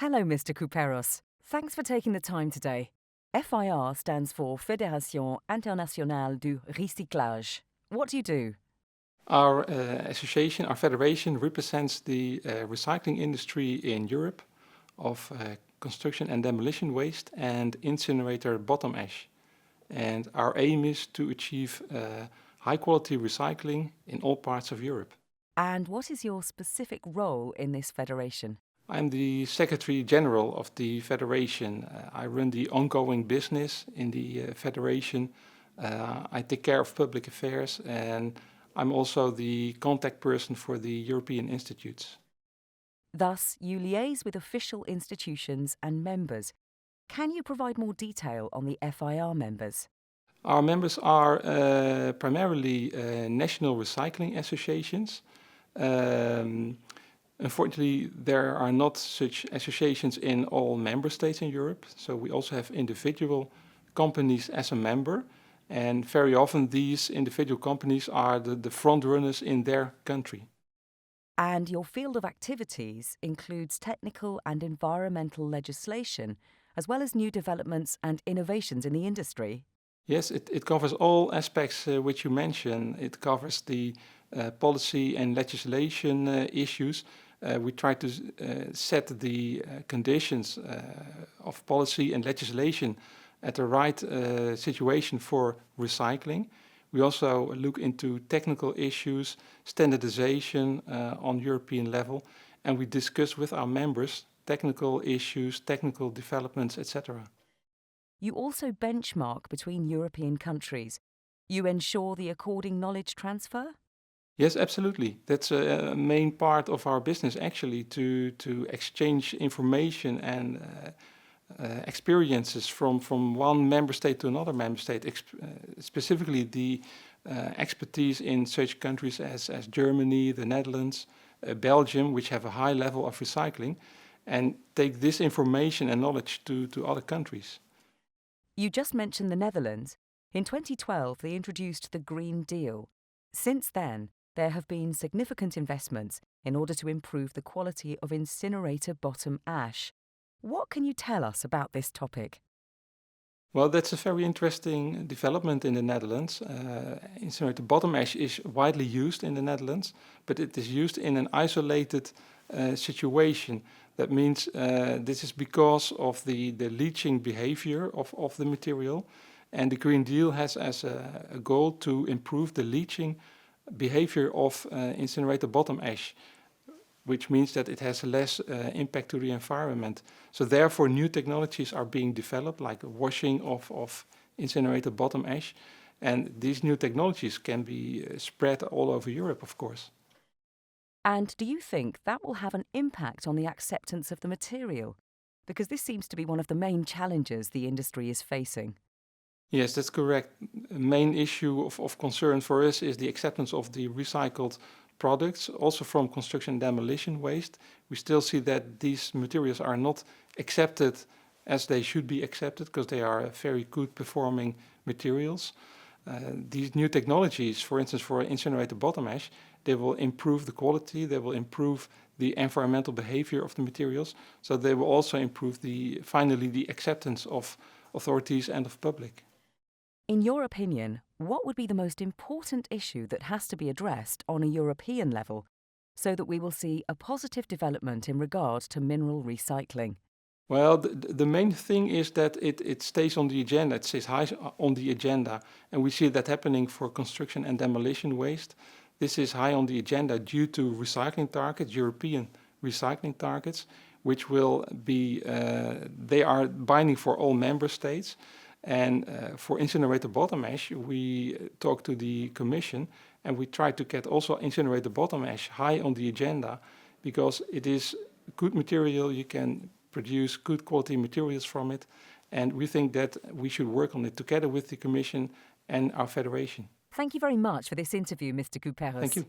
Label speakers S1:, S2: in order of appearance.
S1: Hello, Mr. Cuperus. Thanks for taking the time today. FIR stands for Fédération Internationale du Recyclage. What do you do?
S2: Our association, our federation, represents the recycling industry in Europe of construction and demolition waste and incinerator bottom ash. And our aim is to achieve high quality recycling in all parts of Europe.
S1: And what is your specific role in this federation?
S2: I'm the Secretary General of the Federation. I run the ongoing business in the Federation. I take care of public affairs, and I'm also the contact person for the European institutes.
S1: Thus, you liaise with official institutions and members. Can you provide more detail on the FIR members?
S2: Our members are primarily national recycling associations. Unfortunately, there are not such associations in all member states in Europe, so we also have individual companies as a member, and very often these individual companies are the front runners in their country.
S1: And your field of activities includes technical and environmental legislation, as well as new developments and innovations in the industry.
S2: Yes, it covers all aspects which you mentioned. It covers the policy and legislation issues. We try to set the conditions of policy and legislation at the right situation for recycling. We also look into technical issues, standardization on European level, and we discuss with our members technical issues, technical developments, etc.
S1: You also benchmark between European countries. You ensure the according knowledge transfer?
S2: Yes, absolutely. That's a main part of our business, actually, to exchange information and experiences from one member state to another member state, specifically the expertise in such countries as Germany, the Netherlands, Belgium, which have a high level of recycling, and take this information and knowledge to other countries.
S1: You just mentioned the Netherlands. In 2012, they introduced the Green Deal. Since then, there have been significant investments in order to improve the quality of incinerator bottom ash. What can you tell us about this topic?
S2: Well, that's a very interesting development in the Netherlands. Incinerator bottom ash is widely used in the Netherlands, but it is used in an isolated situation. That means this is because of the leaching behavior of the material, and the Green Deal has as a goal to improve the leaching behavior of incinerator bottom ash, which means that it has less impact to the environment. So therefore new technologies are being developed, like washing of incinerator bottom ash, and these new technologies can be spread all over Europe, of course.
S1: And do you think that will have an impact on the acceptance of the material? Because this seems to be one of the main challenges the industry is facing.
S2: Yes, that's correct. The main issue of concern for us is the acceptance of the recycled products, also from construction and demolition waste. We still see that these materials are not accepted as they should be accepted, because they are very good performing materials. These new technologies, for instance, for incinerator bottom ash, they will improve the quality, they will improve the environmental behavior of the materials, so they will also improve finally the acceptance of authorities and of public.
S1: In your opinion, what would be the most important issue that has to be addressed on a European level so that we will see a positive development in regard to mineral recycling?
S2: Well, the main thing is that it stays on the agenda, it stays high on the agenda, and we see that happening for construction and demolition waste. This is high on the agenda due to recycling targets, European recycling targets, which will be, they are binding for all member states. And for incinerator bottom ash, we talk to the Commission, and we try to get also incinerator bottom ash high on the agenda, because it is good material, you can produce good quality materials from it, and we think that we should work on it together with the Commission and our federation.
S1: Thank you very much for this interview, Mr. Cuperus.
S2: Thank you.